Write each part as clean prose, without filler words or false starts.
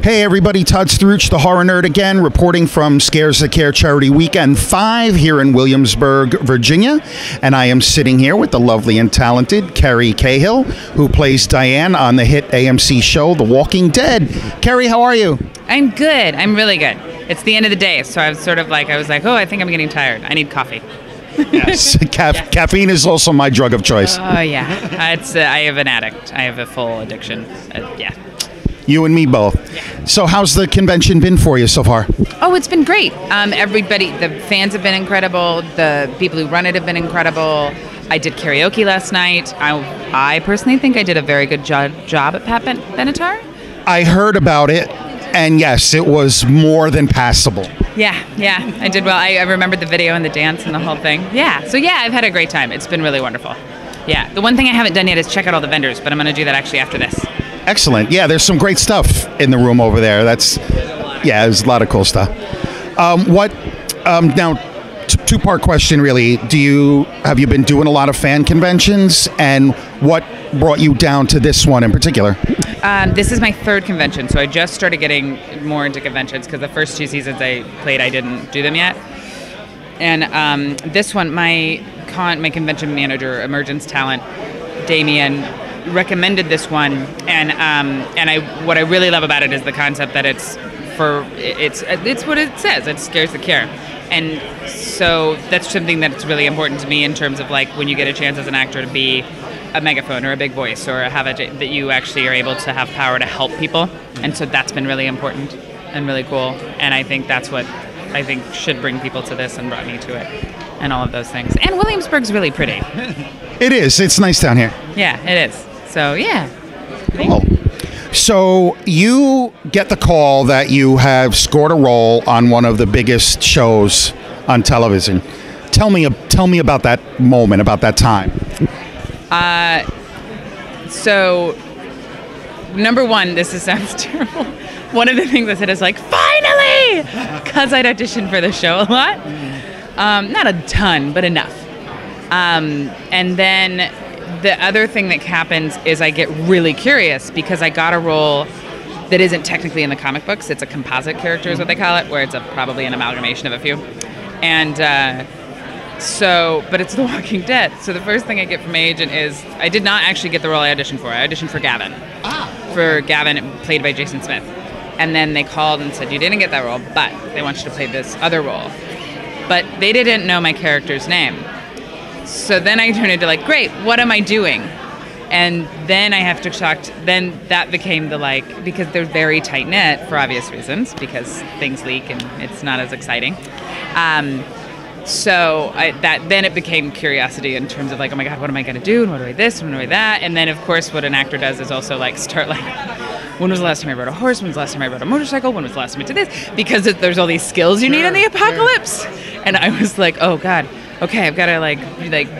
Hey everybody, Todd Struch, the Horror Nerd again, reporting from Scares That Care Charity Weekend 5 here in Williamsburg, Virginia. And I am sitting here with the lovely and talented Kerry Cahill, who plays Dianne on the hit AMC show The Walking Dead. Kerry, how are you? I'm good. I'm really good. It's the end of the day, so I was like, oh, I think I'm getting tired. I need coffee. Yes, caffeine is also my drug of choice. Oh, yeah. I have an addict. I have a full addiction. Yeah. You and me both. Yeah. So how's the convention been for you so far? Oh, it's been great. Everybody, the fans have been incredible. The people who run it have been incredible. I did karaoke last night. I personally think I did a very good job at Pat Benatar. I heard about it, and yes, it was more than passable. Yeah, I did well. I remembered the video and the dance and the whole thing. Yeah, so yeah, I've had a great time. It's been really wonderful. Yeah, the one thing I haven't done yet is check out all the vendors, but I'm going to do that actually after this. Excellent. Yeah, there's some great stuff in the room over there. There's a lot of cool stuff. Now, two-part question really. Have you been doing a lot of fan conventions, and what brought you down to this one in particular? This is my third convention, so I just started getting more into conventions because the first two seasons I played, I didn't do them yet. And this one, my convention manager, Emergence Talent, Damien, recommended this one, and what I really love about it is the concept that it's what it says. It scares the care, and so that's something that's really important to me in terms of like when you get a chance as an actor to be a megaphone or a big voice or that you actually are able to have power to help people, and so that's been really important and really cool, and I think that's what I think should bring people to this and brought me to it and all of those things. And Williamsburg's really pretty. It is. It's nice down here. Yeah, it is. So yeah. Cool. So you get the call that you have scored a role on one of the biggest shows on television. Tell me about that moment, about that time. So, number one, sounds terrible. One of the things I said is like, finally! Because I'd auditioned for the show a lot. Not a ton, but enough. And then the other thing that happens is I get really curious because I got a role that isn't technically in the comic books. It's a composite character is what they call it, where it's probably an amalgamation of a few. And but it's The Walking Dead. So the first thing I get from my agent is I did not actually get the role I auditioned for. I auditioned for Gavin. For Gavin, played by Jason Smith. And then they called and said, you didn't get that role, but they want you to play this other role. But they didn't know my character's name. So then I turned into like, great, what am I doing? And then I have to then that became because they're very tight knit for obvious reasons, because things leak and it's not as exciting. Then it became curiosity in terms of like, oh my God, what am I going to do? And what do I this? And what do I that? And then of course what an actor does is also like start like, when was the last time I rode a horse? When was the last time I rode a motorcycle? When was the last time I did this? Because there's all these skills you need in the apocalypse. And I was like, oh God. Okay, I've got to like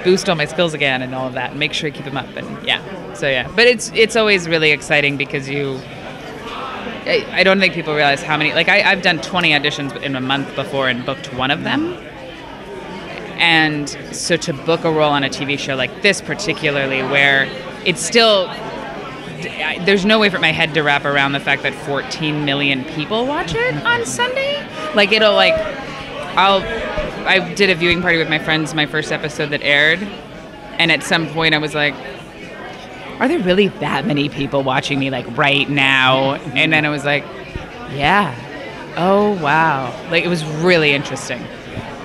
boost all my skills again and all of that, and make sure I keep them up, and but it's always really exciting because I don't think people realize how many, I've done 20 auditions in a month before and booked one of them, and so to book a role on a TV show like this particularly, where it's still, there's no way for my head to wrap around the fact that 14 million people watch it on Sunday, I did a viewing party with my friends, my first episode that aired, and at some point I was like, are there really that many people watching me right now? And then I was like, yeah. Oh, wow. It was really interesting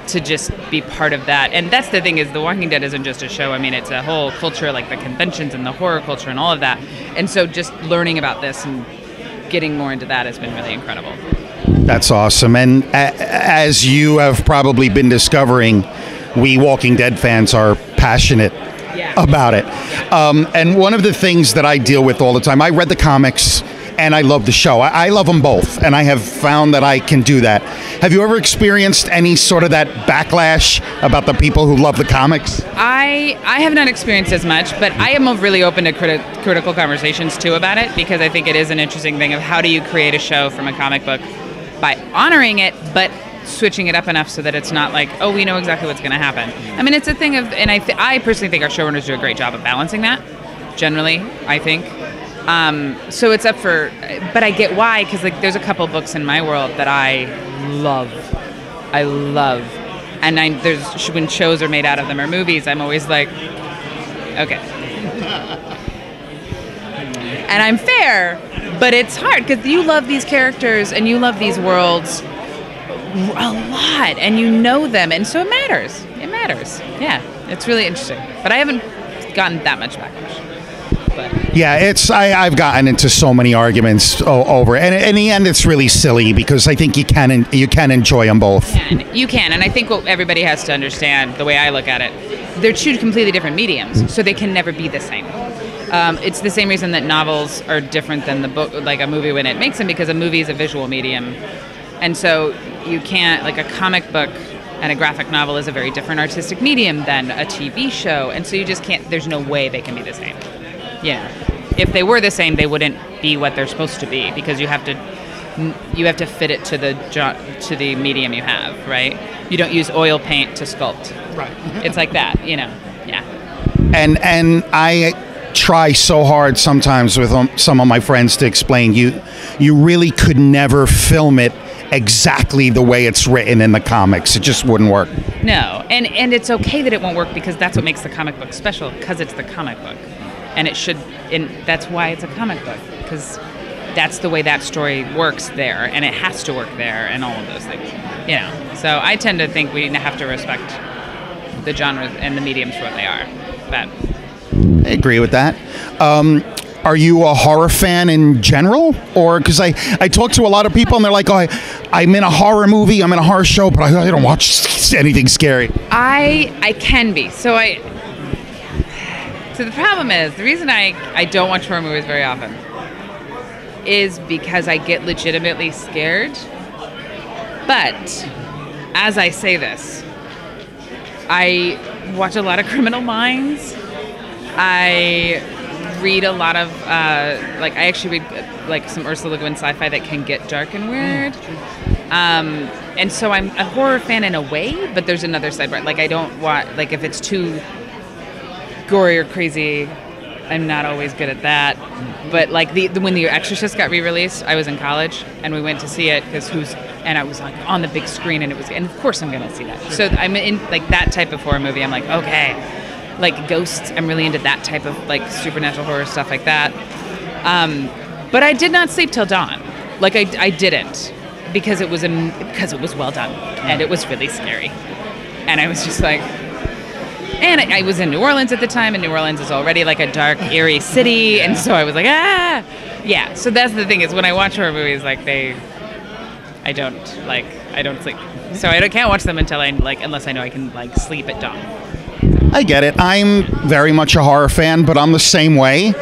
to just be part of that. And that's the thing is The Walking Dead isn't just a show. I mean, it's a whole culture, like the conventions and the horror culture and all of that. And so just learning about this and getting more into that has been really incredible. That's awesome. And as you have probably been discovering, we Walking Dead fans are passionate about it. And one of the things that I deal with all the time, I read the comics and I love the show. I love them both, and I have found that I can do that. Have you ever experienced any sort of that backlash about the people who love the comics? I have not experienced as much, but I am really open to critical conversations too about it, because I think it is an interesting thing of how do you create a show from a comic book by honoring it, but switching it up enough so that it's not like, oh, we know exactly what's going to happen. I mean, it's a thing of, and I personally think our showrunners do a great job of balancing that, generally, I think. So it's up for, but I get why, because like there's a couple books in my world that I love, and there's when shows are made out of them or movies, I'm always like, okay, and I'm fair, but it's hard because you love these characters and you love these worlds a lot, and you know them, and so it matters. Yeah, it's really interesting, but I haven't gotten that much backlash. But. Yeah, I've gotten into so many arguments over it. And in the end, it's really silly because I think you can enjoy them both. You can, and I think what everybody has to understand, the way I look at it, they're two completely different mediums, so they can never be the same. It's the same reason that novels are different than the book, like a movie when it makes them, because a movie is a visual medium, and so you can't, like a comic book and a graphic novel is a very different artistic medium than a TV show, and so you just can't. There's no way they can be the same. Yeah, if they were the same, they wouldn't be what they're supposed to be, because you have to fit it to the medium you have, right? You don't use oil paint to sculpt. Right. It's like that, Yeah. And I try so hard sometimes with some of my friends to explain you really could never film it exactly the way it's written in the comics. It just wouldn't work. No, and it's okay that it won't work, because that's what makes the comic book special, because it's the comic book. And that's why it's a comic book, because that's the way that story works there, and it has to work there, and all of those things, So I tend to think we have to respect the genres and the mediums for what they are. But I agree with that. Are you a horror fan in general? Or because I talk to a lot of people and they're like, oh, I'm in a horror movie, I'm in a horror show, but I don't watch anything scary. I can be. So the problem is, the reason I don't watch horror movies very often is because I get legitimately scared. But as I say this, I watch a lot of Criminal Minds. I read a lot of, I actually read some Ursula Le Guin sci-fi that can get dark and weird. And so I'm a horror fan in a way, but there's another side where, I don't watch, if it's too gory or crazy, I'm not always good at that. But when The Exorcist got re-released, I was in college and we went to see it and I was on the big screen, and of course I'm gonna see that. Sure. So I'm in that type of horror movie. I'm like, okay, ghosts. I'm really into that type of supernatural horror stuff like that. But I did not sleep till dawn. I didn't, because it was well done and it was really scary, and I was just like. And I was in New Orleans at the time, and New Orleans is already a dark, eerie city, and so I was like, ah! Yeah, so that's the thing, is when I watch horror movies, I don't sleep. So I can't watch them until unless I know I can, sleep at dawn. I get it. I'm very much a horror fan, but I'm the same way.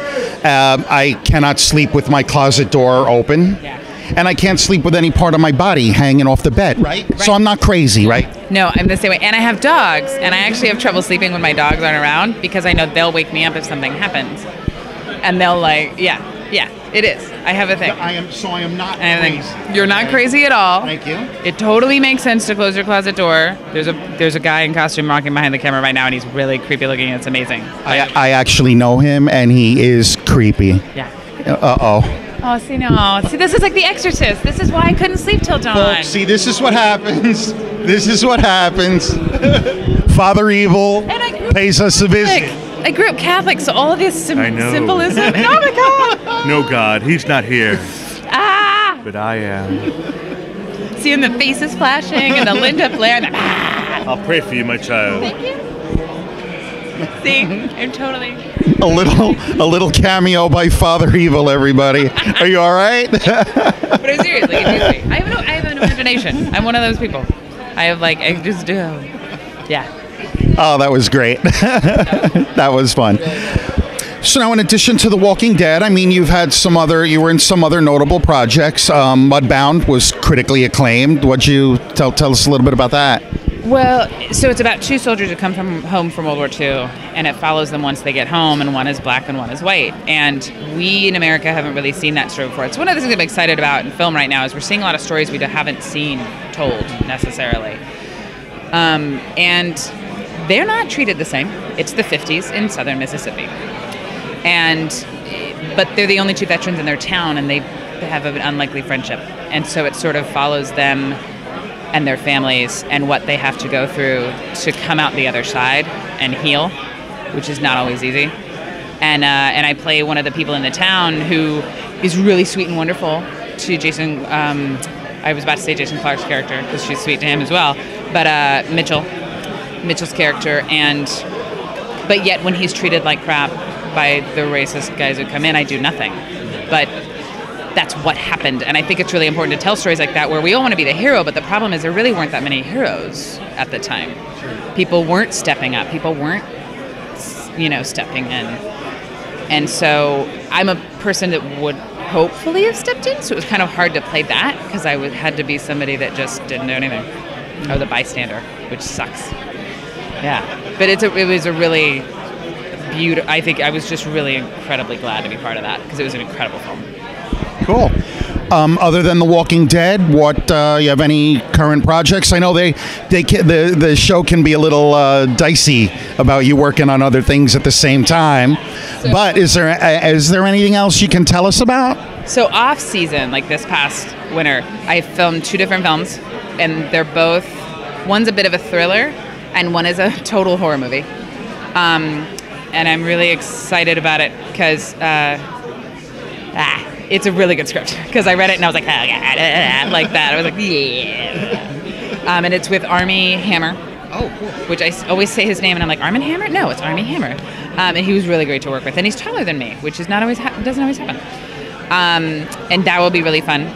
I cannot sleep with my closet door open. Yeah. And I can't sleep with any part of my body hanging off the bed, right? So I'm not crazy, right? No, I'm the same way. And I have dogs, and I actually have trouble sleeping when my dogs aren't around, because I know they'll wake me up if something happens. And they'll yeah, it is. I have a thing. I am not crazy. You're not crazy at all. Thank you. It totally makes sense to close your closet door. There's a guy in costume rocking behind the camera right now, and he's really creepy looking. It's amazing. I actually know him, and he is creepy. Yeah. Uh-oh. Oh, see, this is like The Exorcist. This is why I couldn't sleep till dawn. Folks, see, this is what happens. Father Evil pays us a visit. I grew up Catholic, so all of this symbolism. Oh my God! No, God, he's not here. Ah! But I am. Seeing the faces flashing and the Linda Blair. And I'll pray for you, my child. Thank you. See, I'm totally. A little cameo by Father Evil, everybody. Are you all right? But I'm serious, I have an imagination. I'm one of those people. I have I just do. Yeah. Oh, that was great. That was fun. So now, in addition to The Walking Dead, I mean, you were in some other notable projects. Mudbound was critically acclaimed. What'd you tell us a little bit about that? Well, so it's about two soldiers who come home from World War II, and it follows them once they get home, and one is black and one is white. And we in America haven't really seen that story before. It's one of the things I'm excited about in film right now, is we're seeing a lot of stories we haven't seen told necessarily. And they're not treated the same. It's the 50s in southern Mississippi. And but they're the only two veterans in their town, and they have an unlikely friendship. And so it sort of follows them and their families and what they have to go through to come out the other side and heal, which is not always easy. And I play one of the people in the town who is really sweet and wonderful to Jason. I was about to say Jason Clarke's character because she's sweet to him as well, but Mitchell's character, but yet when he's treated like crap by the racist guys who come in, I do nothing. But that's what happened, and I think it's really important to tell stories like that where we all want to be the hero, but the problem is there really weren't that many heroes at the time. People weren't stepping up. People weren't, stepping in. And so I'm a person that would hopefully have stepped in, so it was kind of hard to play that because I had to be somebody that just didn't do anything. I was a bystander, which sucks. Yeah, but it was a really beautiful. I think I was just really incredibly glad to be part of that because it was an incredible film. Cool. Other than The Walking Dead, what you have any current projects? I know the show can be a little dicey about you working on other things at the same time. But is there anything else you can tell us about? So off season, like this past winter, I filmed 2 different films, and they're both. One's a bit of a thriller, and one is a total horror movie. And I'm really excited about it because. It's a really good script because I read it and I was like, like that. I was like, yeah. And it's with Armie Hammer. Oh, cool. Which I always say his name and I'm like, Armie Hammer? No, it's Armie Hammer. And he was really great to work with. And he's taller than me, which is not always doesn't always happen. And that will be really fun.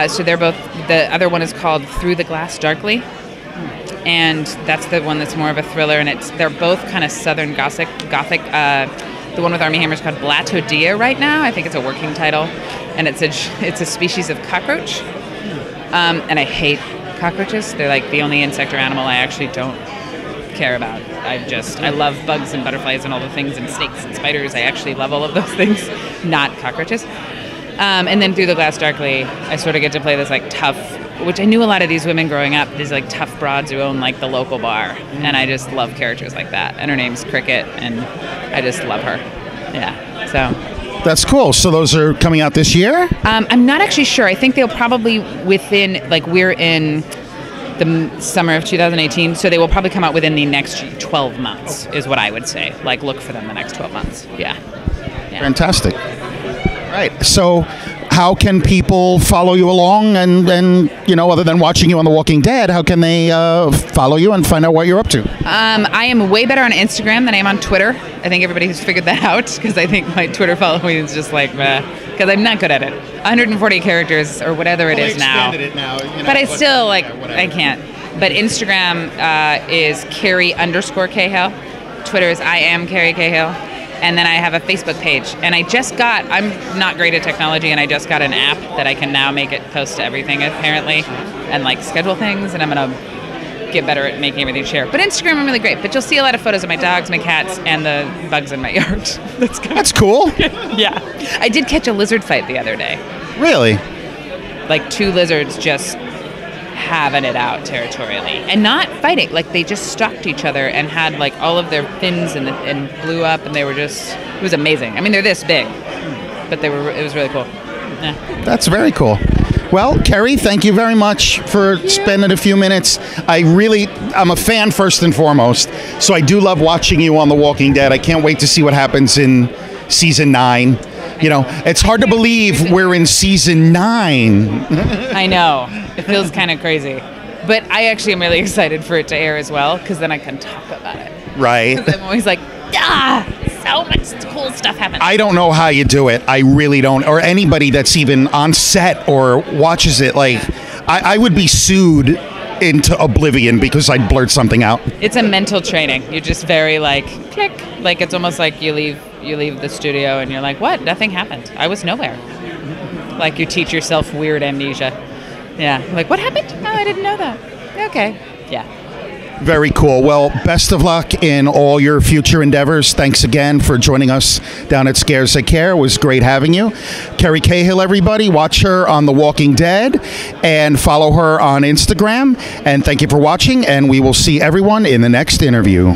So they're both. The other one is called Through the Glass Darkly, and that's the one that's more of a thriller. And they're both kind of Southern Gothic. The one with Armie Hammer is called Blatodea right now. I think it's a working title, and it's a species of cockroach. And I hate cockroaches. They're like the only insect or animal I actually don't care about. I love bugs and butterflies and all the things, and snakes and spiders. I actually love all of those things, not cockroaches. And then Through the Glass Darkly, I sort of get to play this like tough, which I knew a lot of these women growing up, these like tough broads who own like the local bar. And I just love characters like that. And her name's Cricket, and I just love her. Yeah, so. That's cool. So those are coming out this year? I'm not actually sure. I think they'll probably we're in the summer of 2018, so they will probably come out within the next 12 months is what I would say. Like, look for them the next 12 months. Yeah. Fantastic. Right. So how can people follow you along and other than watching you on The Walking Dead, how can they follow you and find out what you're up to? I am way better on Instagram than I am on Twitter. I think everybody has figured that out because I think my Twitter following is just like, because I'm not good at it. 140 characters or whatever it is now. But I still, I can't. But Instagram is Kerry_Cahill. Twitter is I am Kerry Cahill. And then I have a Facebook page. And I'm not great at technology, and I just got an app that I can now make it post to everything, apparently, and schedule things, and I'm going to get better at making everything share. But Instagram, I'm really great. But you'll see a lot of photos of my dogs, my cats, and the bugs in my yard. That's cool. Yeah. I did catch a lizard fight the other day. Really? Like 2 lizards just having it out territorially and not fighting. They just stalked each other and had all of their fins and blew up, and they were just, it was amazing. I mean, they're this big, but it was really cool. Yeah. That's very cool. Well, Kerry, thank you very much for spending a few minutes. I'm a fan first and foremost, so I do love watching you on The Walking Dead. I can't wait to see what happens in season 9. It's hard to believe we're in season 9. I know. It feels kind of crazy. But I actually am really excited for it to air as well, because then I can talk about it. Right. Because I'm always like, so much cool stuff happens. I don't know how you do it. I really don't. Or anybody that's even on set or watches it. I would be sued into oblivion because I'd blurt something out. It's a mental training. You're just very click. It's almost like you leave the studio and you're like, what? Nothing happened. I was nowhere. You teach yourself weird amnesia. Yeah. What happened? Oh, I didn't know that. Okay. Yeah. Very cool. Well, best of luck in all your future endeavors. Thanks again for joining us down at Scares That Care. It was great having you. Kerry Cahill, everybody. Watch her on The Walking Dead and follow her on Instagram. And thank you for watching, and we will see everyone in the next interview.